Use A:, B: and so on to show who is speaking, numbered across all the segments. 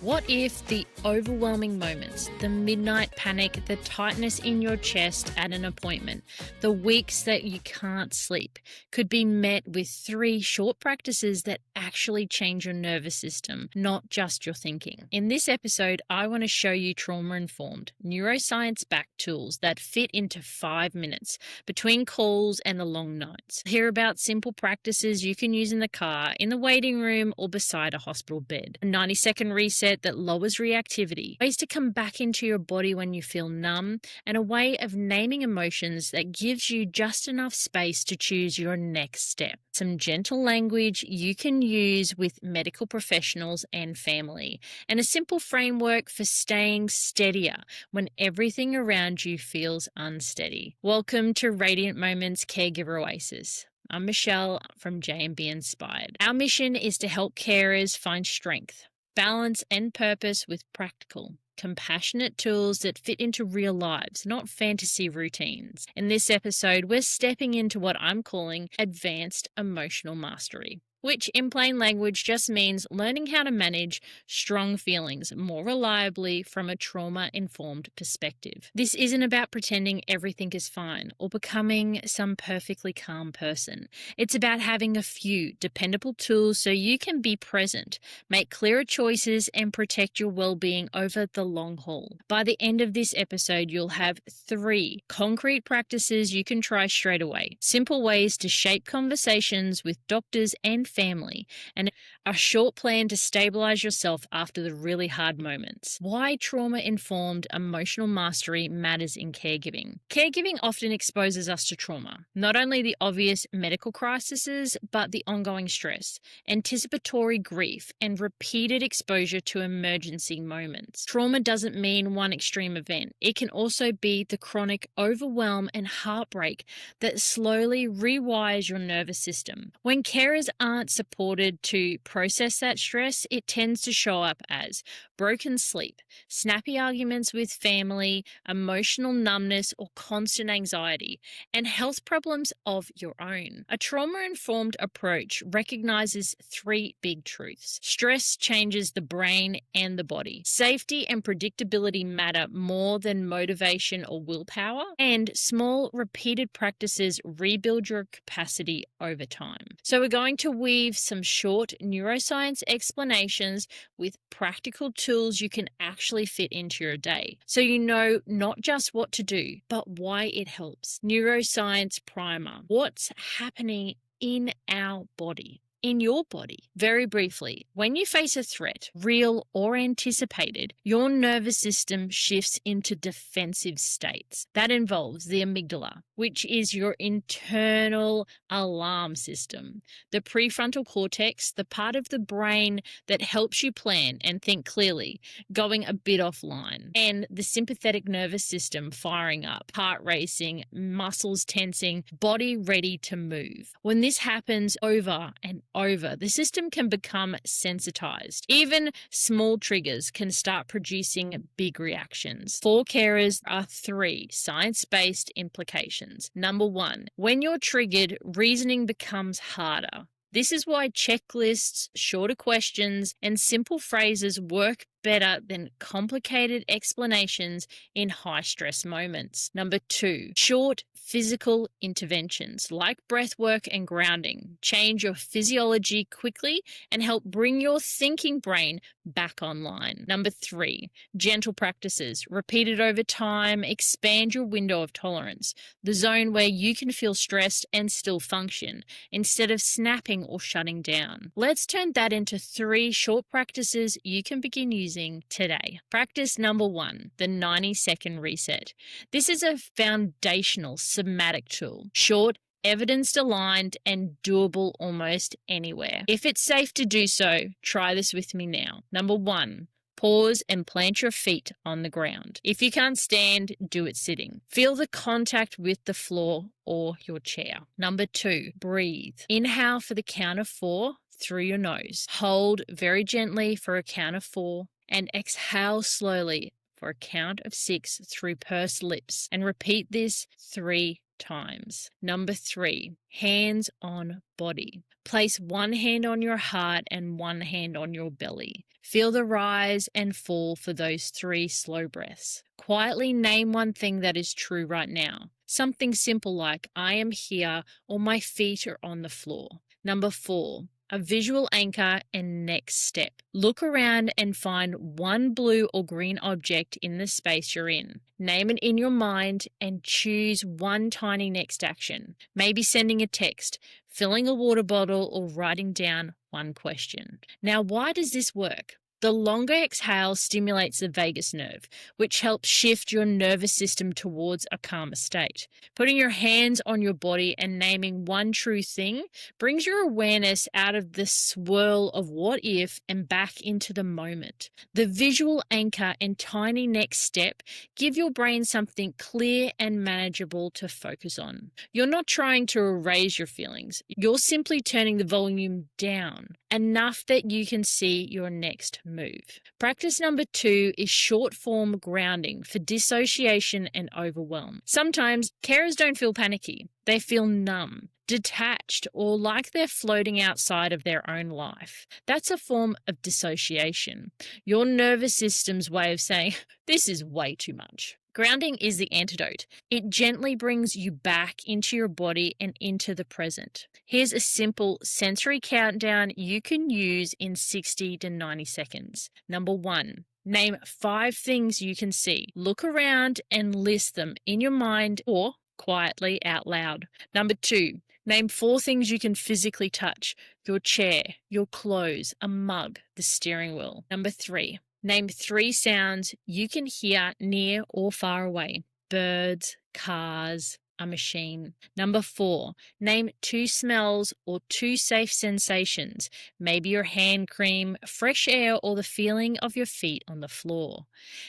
A: What if the overwhelming moments, the midnight panic, the tightness in your chest at an appointment, the weeks that you can't sleep, could be met with 3 short practices that actually change your nervous system, not just your thinking? In this episode, I want to show you trauma-informed, neuroscience-backed tools that fit into 5 minutes between calls and the long nights. Hear about simple practices you can use in the car, in the waiting room, or beside a hospital bed. A 90-second reset that lowers reactivity, ways to come back into your body when you feel numb, and a way of naming emotions that gives you just enough space to choose your next step. Some gentle language you can use with medical professionals and family, and a simple framework for staying steadier when everything around you feels unsteady. Welcome to Radiant Moments Caregiver Oasis. I'm Michelle from J&B Inspired. Our mission is to help carers find strength, balance, and purpose with practical, compassionate tools that fit into real lives, not fantasy routines. In this episode, we're stepping into what I'm calling advanced emotional mastery, which in plain language just means learning how to manage strong feelings more reliably from a trauma-informed perspective. This isn't about pretending everything is fine or becoming some perfectly calm person. It's about having a few dependable tools so you can be present, make clearer choices, and protect your well-being over the long haul. By the end of this episode, you'll have 3 concrete practices you can try straight away. Simple ways to shape conversations with doctors and family, and a short plan to stabilize yourself after the really hard moments. Why trauma-informed emotional mastery matters in caregiving. Caregiving often exposes us to trauma, not only the obvious medical crises, but the ongoing stress, anticipatory grief, and repeated exposure to emergency moments. Trauma doesn't mean one extreme event. It can also be the chronic overwhelm and heartbreak that slowly rewires your nervous system. When carers aren't supported to process that stress, it tends to show up as broken sleep, snappy arguments with family, emotional numbness, or constant anxiety, and health problems of your own. A trauma-informed approach recognizes 3 big truths. Stress changes the brain and the body. Safety and predictability matter more than motivation or willpower, and small, repeated practices rebuild your capacity over time. So we're going to weave some short neuroscience explanations with practical tools you can actually fit into your day, so you know not just what to do, but why it helps. Neuroscience primer. What's happening in our body? In your body. Very briefly, when you face a threat, real or anticipated, your nervous system shifts into defensive states. That involves the amygdala, which is your internal alarm system, the prefrontal cortex, the part of the brain that helps you plan and think clearly, going a bit offline, and the sympathetic nervous system firing up, heart racing, muscles tensing, body ready to move. When this happens over and over, the system can become sensitized. Even small triggers can start producing big reactions. For carers are 3 science-based implications. Number 1, when you're triggered, reasoning becomes harder. This is why checklists, shorter questions, and simple phrases work better than complicated explanations in high-stress moments. Number 2, short physical interventions like breath work and grounding change your physiology quickly and help bring your thinking brain back online. Number 3, gentle practices repeated over time expand your window of tolerance, the zone where you can feel stressed and still function instead of snapping or shutting down. Let's turn that into 3 short practices you can begin using today. Practice number 1, the 90-second reset. This is a foundational somatic tool, short, evidence-aligned, and doable almost anywhere. If it's safe to do so, try this with me now. Number 1, pause and plant your feet on the ground. If you can't stand, do it sitting. Feel the contact with the floor or your chair. Number 2, breathe. Inhale for the count of 4 through your nose. Hold very gently for a count of 4 and exhale slowly for a count of 6 through pursed lips, and repeat this 3 times. Number 3, hands on body. Place one hand on your heart and one hand on your belly. Feel the rise and fall for those 3 slow breaths. Quietly name one thing that is true right now. Something simple like, I am here, or my feet are on the floor. Number 4, a visual anchor and next step. Look around and find one blue or green object in the space you're in. Name it in your mind and choose one tiny next action. Maybe sending a text, filling a water bottle, or writing down one question. Now, why does this work? The longer exhale stimulates the vagus nerve, which helps shift your nervous system towards a calmer state. Putting your hands on your body and naming one true thing brings your awareness out of the swirl of what if and back into the moment. The visual anchor and tiny next step give your brain something clear and manageable to focus on. You're not trying to erase your feelings. You're simply turning the volume down enough that you can see your next move. Practice number 2 is short form grounding for dissociation and overwhelm. Sometimes carers don't feel panicky. They feel numb, detached, or like they're floating outside of their own life. That's a form of dissociation. Your nervous system's way of saying, this is way too much. Grounding is the antidote. It gently brings you back into your body and into the present. Here's a simple sensory countdown you can use in 60 to 90 seconds. Number 1, name 5 things you can see. Look around and list them in your mind or quietly out loud. Number 2, name 4 things you can physically touch. Your chair, your clothes, a mug, the steering wheel. Number 3, name 3 sounds you can hear near or far away. Birds, cars, a machine. Number 4, name 2 smells or 2 safe sensations. Maybe your hand cream, fresh air, or the feeling of your feet on the floor.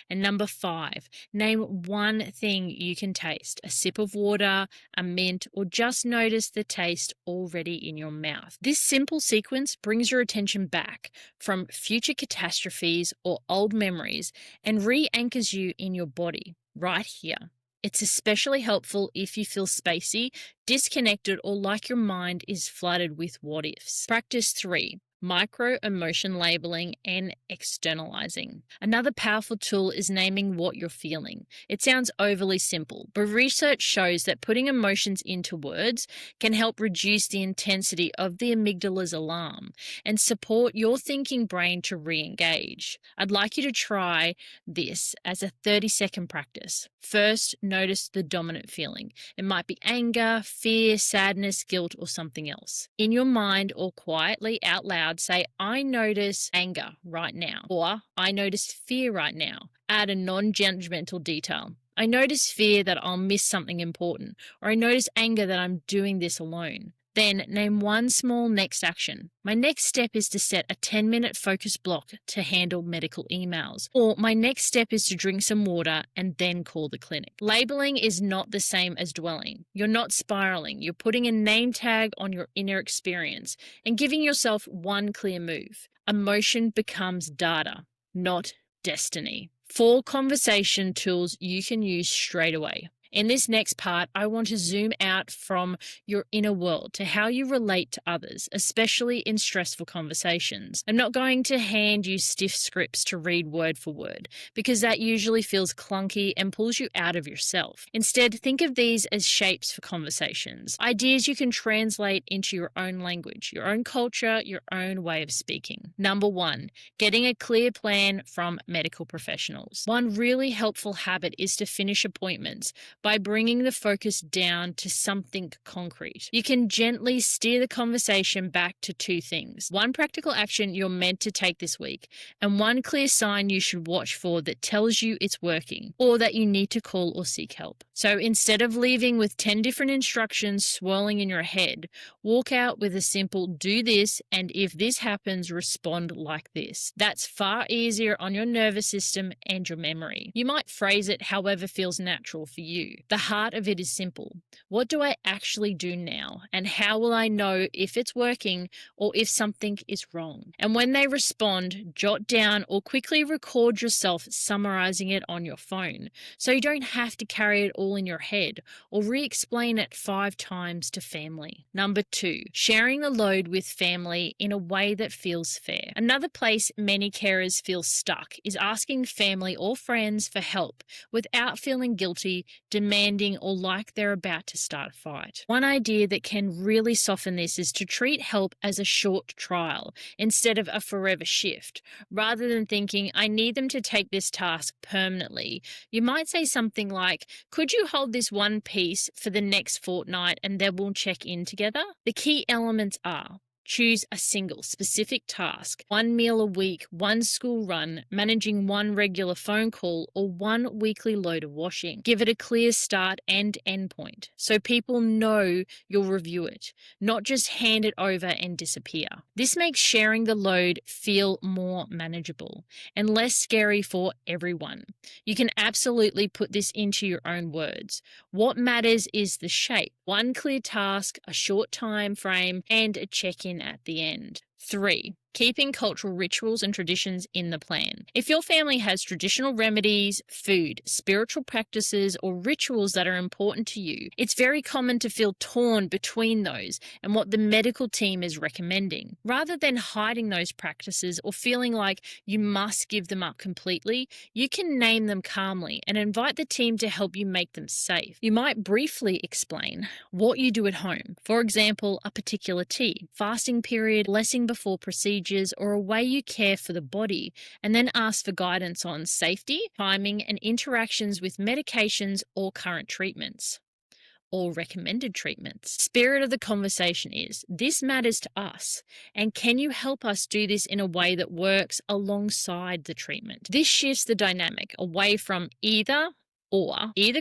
A: And number 5, name 1 thing you can taste. A sip of water, a mint, or just notice the taste already in your mouth. This simple sequence brings your attention back from future catastrophes or old memories and re-anchors you in your body right here. It's especially helpful if you feel spacey, disconnected, or like your mind is flooded with what ifs. Practice 3. Micro emotion labeling and externalizing. Another powerful tool is naming what you're feeling. It sounds overly simple, but research shows that putting emotions into words can help reduce the intensity of the amygdala's alarm and support your thinking brain to re-engage. I'd like you to try this as a 30-second practice. First, notice the dominant feeling. It might be anger, fear, sadness, guilt, or something else. In your mind or quietly out loud, say, I notice anger right now, or I notice fear right now. Add a non-judgmental detail. I notice fear that I'll miss something important, or I notice anger that I'm doing this alone. Then name 1 small next action. My next step is to set a 10-minute focus block to handle medical emails. Or my next step is to drink some water and then call the clinic. Labeling is not the same as dwelling. You're not spiraling. You're putting a name tag on your inner experience and giving yourself one clear move. Emotion becomes data, not destiny. 4 conversation tools you can use straight away. In this next part, I want to zoom out from your inner world to how you relate to others, especially in stressful conversations. I'm not going to hand you stiff scripts to read word for word, because that usually feels clunky and pulls you out of yourself. Instead, think of these as shapes for conversations, ideas you can translate into your own language, your own culture, your own way of speaking. Number 1, getting a clear plan from medical professionals. One really helpful habit is to finish appointments by bringing the focus down to something concrete. You can gently steer the conversation back to 2 things. 1 practical action you're meant to take this week, and 1 clear sign you should watch for that tells you it's working, or that you need to call or seek help. So instead of leaving with 10 different instructions swirling in your head, walk out with a simple do this, and if this happens, respond like this. That's far easier on your nervous system and your memory. You might phrase it however feels natural for you. The heart of it is simple. What do I actually do now? And how will I know if it's working or if something is wrong? And when they respond, jot down or quickly record yourself summarizing it on your phone so you don't have to carry it all in your head or re-explain it 5 times to family. Number 2, sharing the load with family in a way that feels fair. Another place many carers feel stuck is asking family or friends for help without feeling guilty, demanding, or like they're about to start a fight. One idea that can really soften this is to treat help as a short trial instead of a forever shift. Rather than thinking, I need them to take this task permanently, you might say something like, could you hold this one piece for the next fortnight and then we'll check in together? The key elements are: choose a single specific task, 1 meal a week, 1 school run, managing 1 regular phone call, or 1 weekly load of washing. Give it a clear start and end point so people know you'll review it, not just hand it over and disappear. This makes sharing the load feel more manageable and less scary for everyone. You can absolutely put this into your own words. What matters is the shape: 1 clear task, a short time frame, and a check-in at the end. 3, keeping cultural rituals and traditions in the plan. If your family has traditional remedies, food, spiritual practices, or rituals that are important to you, it's very common to feel torn between those and what the medical team is recommending. Rather than hiding those practices or feeling like you must give them up completely, you can name them calmly and invite the team to help you make them safe. You might briefly explain what you do at home. For example, a particular tea, fasting period, blessing before procedures, or a way you care for the body, and then ask for guidance on safety, timing, and interactions with medications or current treatments or recommended treatments. Spirit of the conversation is, this matters to us, and can you help us do this in a way that works alongside the treatment? This shifts the dynamic away from either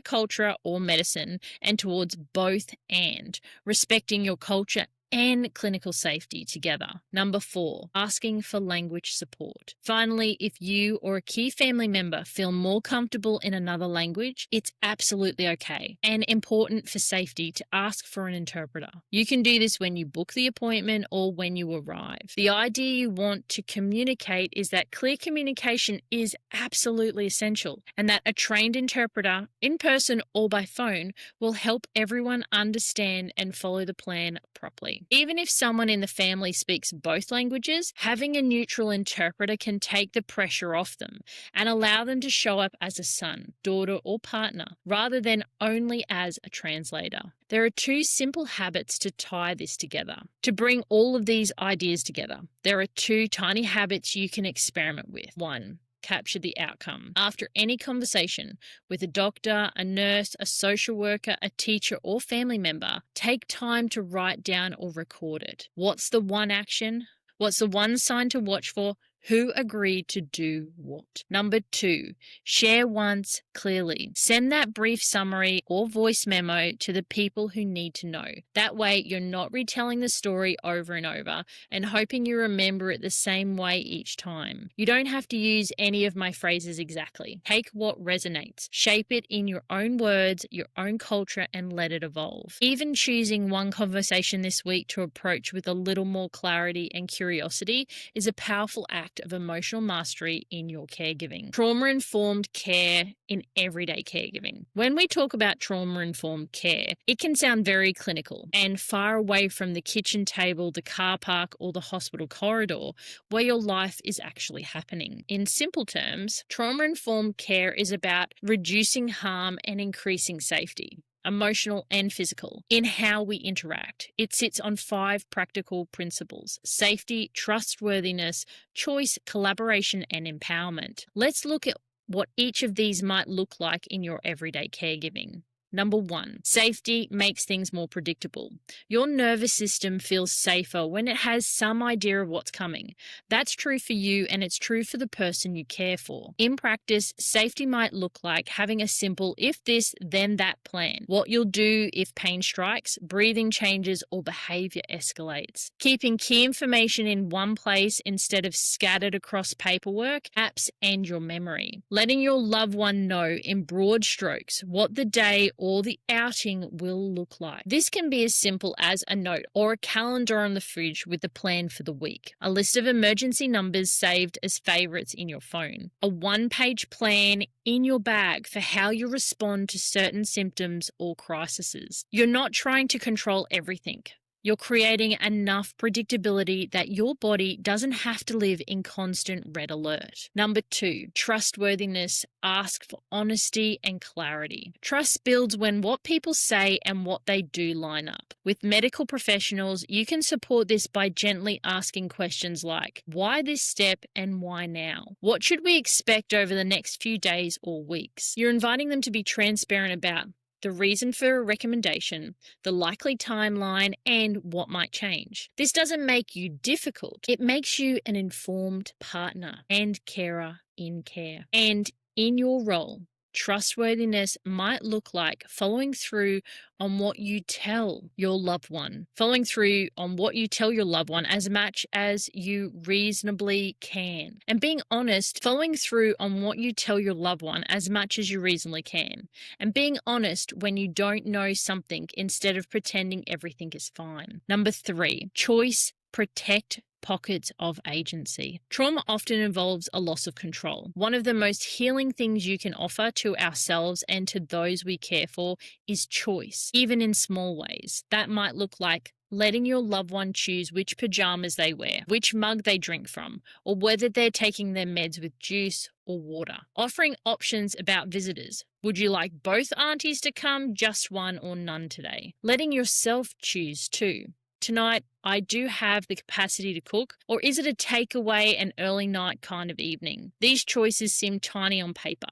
A: culture or medicine and towards both and, respecting your culture and clinical safety together. Number 4, asking for language support. Finally, if you or a key family member feel more comfortable in another language, it's absolutely okay and important for safety to ask for an interpreter. You can do this when you book the appointment or when you arrive. The idea you want to communicate is that clear communication is absolutely essential, and that a trained interpreter, in person or by phone, will help everyone understand and follow the plan properly. Even if someone in the family speaks both languages, having a neutral interpreter can take the pressure off them and allow them to show up as a son, daughter, or partner, rather than only as a translator. There are 2 simple habits to tie this together. To bring all of these ideas together, there are 2 tiny habits you can experiment with. 1, capture the outcome. After any conversation with a doctor, a nurse, a social worker, a teacher, or family member, take time to write down or record it. What's the one action? What's the one sign to watch for? Who agreed to do what? Number 2, share once clearly. Send that brief summary or voice memo to the people who need to know. That way, you're not retelling the story over and over and hoping you remember it the same way each time. You don't have to use any of my phrases exactly. Take what resonates, shape it in your own words, your own culture, and let it evolve. Even choosing one conversation this week to approach with a little more clarity and curiosity is a powerful act of emotional mastery in your caregiving. Trauma-informed care in everyday caregiving. When we talk about trauma-informed care, it can sound very clinical and far away from the kitchen table, the car park, or the hospital corridor where your life is actually happening. In simple terms, trauma-informed care is about reducing harm and increasing safety, emotional and physical, in how we interact. It sits on 5 practical principles: safety, trustworthiness, choice, collaboration, and empowerment. Let's look at what each of these might look like in your everyday caregiving. Number 1, safety makes things more predictable. Your nervous system feels safer when it has some idea of what's coming. That's true for you, and it's true for the person you care for. In practice, safety might look like having a simple if this, then that plan. What you'll do if pain strikes, breathing changes, or behavior escalates. Keeping key information in one place instead of scattered across paperwork, apps, and your memory. Letting your loved one know in broad strokes what the day or the outing will look like. This can be as simple as a note or a calendar on the fridge with the plan for the week, a list of emergency numbers saved as favorites in your phone, a one-page plan in your bag for how you respond to certain symptoms or crises. You're not trying to control everything. You're creating enough predictability that your body doesn't have to live in constant red alert. Number 2, trustworthiness. Ask for honesty and clarity. Trust builds when what people say and what they do line up. With medical professionals, you can support this by gently asking questions like, why this step and why now? What should we expect over the next few days or weeks? You're inviting them to be transparent about the reason for a recommendation, the likely timeline, and what might change. This doesn't make you difficult. It makes you an informed partner and carer in care. And in your role, trustworthiness might look like following through on what you tell your loved one. Following through on what you tell your loved one as much as you reasonably can. And being honest, following through on what you tell your loved one as much as you reasonably can. And being honest when you don't know something instead of pretending everything is fine. Number 3, choice, protect, pockets of agency. Trauma often involves a loss of control. One of the most healing things you can offer to ourselves and to those we care for is choice, even in small ways. That might look like letting your loved one choose which pajamas they wear, which mug they drink from, or whether they're taking their meds with juice or water. Offering options about visitors. Would you like both aunties to come, just one, or none today? Letting yourself choose too. Tonight, I do have the capacity to cook, or is it a takeaway and early night kind of evening? These choices seem tiny on paper,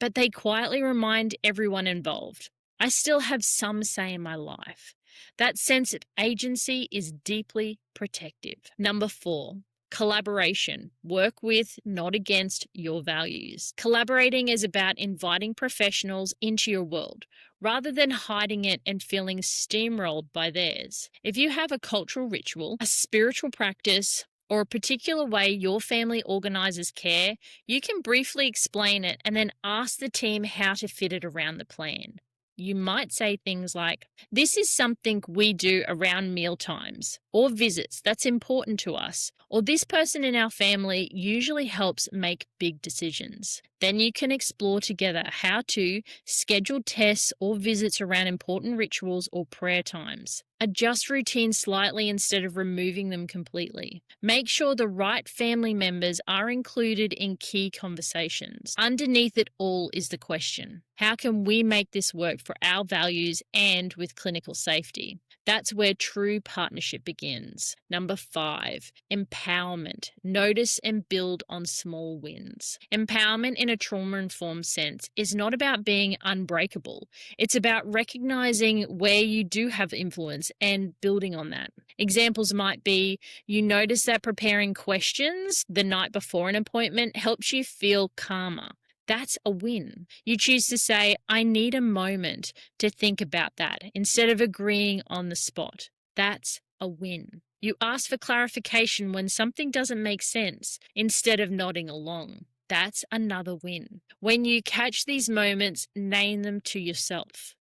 A: but they quietly remind everyone involved, I still have some say in my life. That sense of agency is deeply protective. Number 4, collaboration. Work with, not against, your values. Collaborating is about inviting professionals into your world, rather than hiding it and feeling steamrolled by theirs. If you have a cultural ritual, a spiritual practice, or a particular way your family organizes care, you can briefly explain it and then ask the team how to fit it around the plan. You might say things like, this is something we do around meal times or visits that's important to us, or this person in our family usually helps make big decisions. Then you can explore together how to schedule tests or visits around important rituals or prayer times. Adjust routines slightly instead of removing them completely. Make sure the right family members are included in key conversations. Underneath it all is the question, how can we make this work for our values and with clinical safety? That's where true partnership begins. Number 5, empowerment. Notice and build on small wins. Empowerment in a trauma-informed sense is not about being unbreakable. It's about recognizing where you do have influence and building on that. Examples might be, you notice that preparing questions the night before an appointment helps you feel calmer. That's a win. You choose to say, I need a moment to think about that instead of agreeing on the spot. That's a win. You ask for clarification when something doesn't make sense instead of nodding along. That's another win. When you catch these moments, name them to yourself.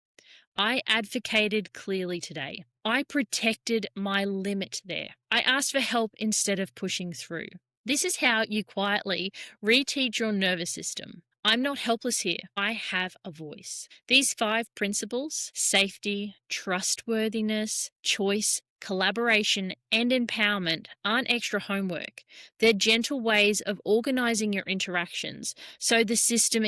A: I advocated clearly today. I protected my limit there. I asked for help instead of pushing through. This is how you quietly reteach your nervous system. I'm not helpless here. I have a voice. These 5 principles, safety, trustworthiness, choice, collaboration, and empowerment, aren't extra homework. They're gentle ways of organizing your interactions so the system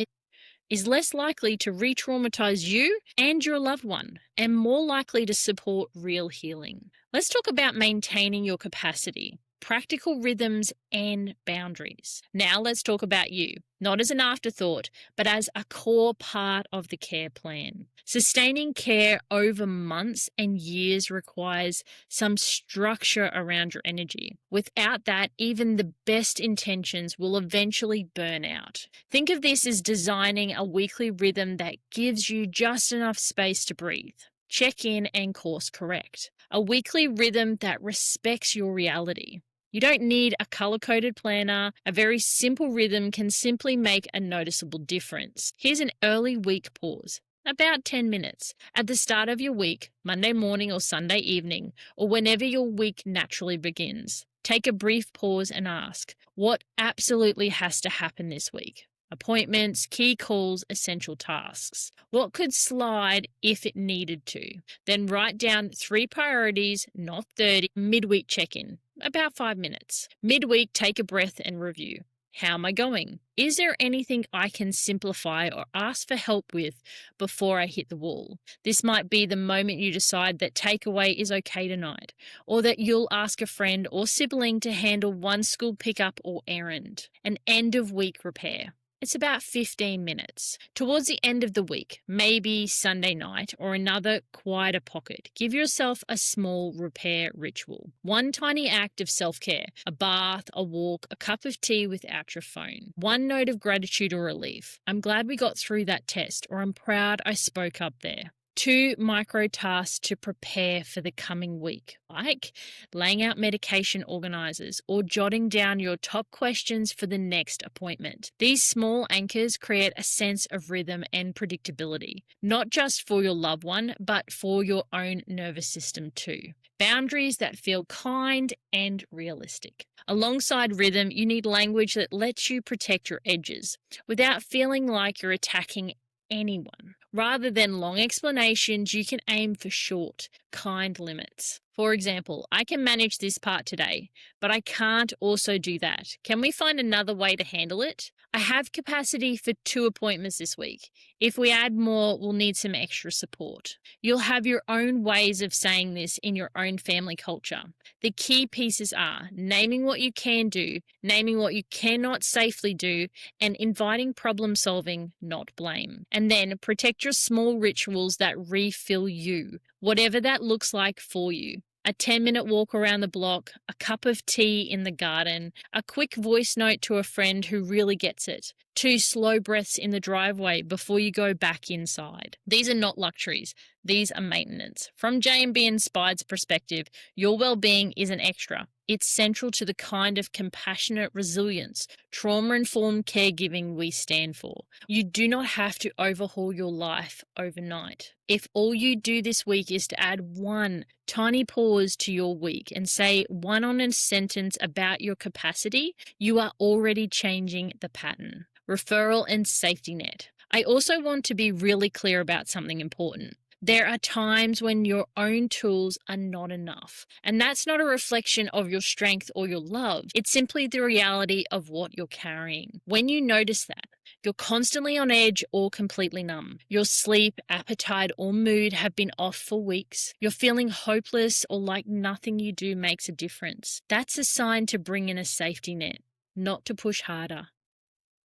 A: is less likely to re-traumatize you and your loved one, and more likely to support real healing. Let's talk about maintaining your capacity, practical rhythms, and boundaries. Now let's talk about you, not as an afterthought, but as a core part of the care plan. Sustaining care over months and years requires some structure around your energy. Without that, even the best intentions will eventually burn out. Think of this as designing a weekly rhythm that gives you just enough space to breathe, check in, and course correct. A weekly rhythm that respects your reality. You don't need a color-coded planner. A very simple rhythm can simply make a noticeable difference. Here's an early week pause. About 10 minutes. At the start of your week, Monday morning or Sunday evening, or whenever your week naturally begins, take a brief pause and ask, what absolutely has to happen this week? Appointments, key calls, essential tasks. What could slide if it needed to? Then write down 3 priorities, not 30. Midweek check-in, about 5 minutes. Midweek, take a breath and review. How am I going? Is there anything I can simplify or ask for help with before I hit the wall? This might be the moment you decide that takeaway is okay tonight, or that you'll ask a friend or sibling to handle one school pickup or errand. An end of week repair. It's about 15 minutes. Towards the end of the week, maybe Sunday night or another quieter pocket, give yourself a small repair ritual. One tiny act of self-care, a bath, a walk, a cup of tea without your phone. One note of gratitude or relief. I'm glad we got through that test, or I'm proud I spoke up there. 2 micro tasks to prepare for the coming week, like laying out medication organizers or jotting down your top questions for the next appointment. These small anchors create a sense of rhythm and predictability, not just for your loved one, but for your own nervous system too. Boundaries that feel kind and realistic. Alongside rhythm, you need language that lets you protect your edges without feeling like you're attacking anyone. Rather than long explanations, you can aim for short, kind limits. For example, I can manage this part today, but I can't also do that. Can we find another way to handle it? I have capacity for 2 appointments this week. If we add more, we'll need some extra support. You'll have your own ways of saying this in your own family culture. The key pieces are naming what you can do, naming what you cannot safely do, and inviting problem solving, not blame. And then protect your small rituals that refill you, whatever that looks like for you. A 10-minute walk around the block, a cup of tea in the garden, a quick voice note to a friend who really gets it, 2 slow breaths in the driveway before you go back inside. These are not luxuries. These are maintenance. From J&B Inspired's perspective, your well-being is an extra. It's central to the kind of compassionate resilience, trauma-informed caregiving we stand for. You do not have to overhaul your life overnight. If all you do this week is to add one tiny pause to your week and say one honest sentence about your capacity, you are already changing the pattern. Referral and safety net. I also want to be really clear about something important. There are times when your own tools are not enough, and that's not a reflection of your strength or your love. It's simply the reality of what you're carrying. When you notice that, you're constantly on edge or completely numb. Your sleep, appetite, or mood have been off for weeks. You're feeling hopeless or like nothing you do makes a difference. That's a sign to bring in a safety net, not to push harder.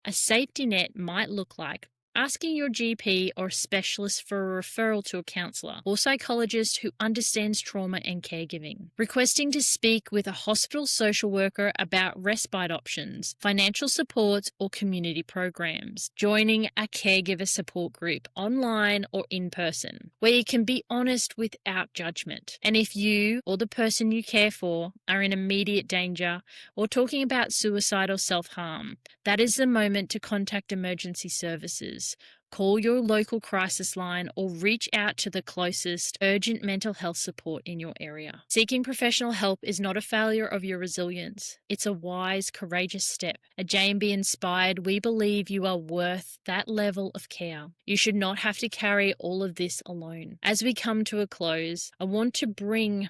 A: A safety net might look like asking your GP or specialist for a referral to a counsellor or psychologist who understands trauma and caregiving, requesting to speak with a hospital social worker about respite options, financial supports, or community programs, joining a caregiver support group online or in person, where you can be honest without judgment. And if you or the person you care for are in immediate danger or talking about suicide or self-harm, that is the moment to contact emergency services. Call your local crisis line or reach out to the closest urgent mental health support in your area. Seeking professional help is not a failure of your resilience. It's a wise, courageous step. At J&B Inspired, we believe you are worth that level of care. You should not have to carry all of this alone. As we come to a close, I want to bring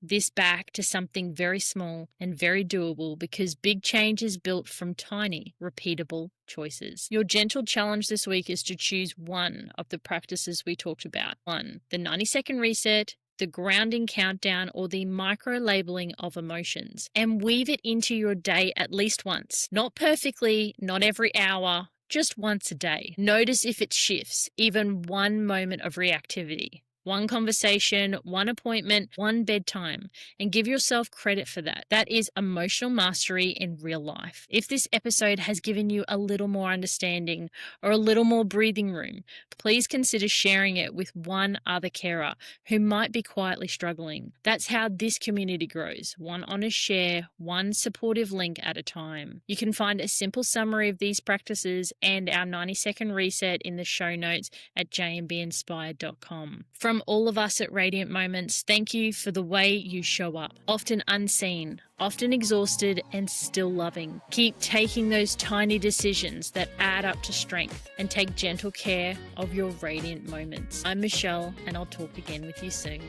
A: this back to something very small and very doable, because big change is built from tiny, repeatable choices. Your gentle challenge this week is to choose one of the practices we talked about. 1, the 90-second reset, the grounding countdown, or the micro-labeling of emotions, and weave it into your day at least once. Not perfectly, not every hour, just once a day. Notice if it shifts, even one moment of reactivity. One conversation, one appointment, one bedtime, and give yourself credit for that. That is emotional mastery in real life. If this episode has given you a little more understanding or a little more breathing room, please consider sharing it with one other carer who might be quietly struggling. That's how this community grows, one honest share, one supportive link at a time. You can find a simple summary of these practices and our 90-second reset in the show notes at jmbinspired.com. From all of us at Radiant Moments, thank you for the way you show up, often unseen, often exhausted, and still loving. Keep taking those tiny decisions that add up to strength and take gentle care of your radiant moments. I'm Michelle, and I'll talk again with you soon.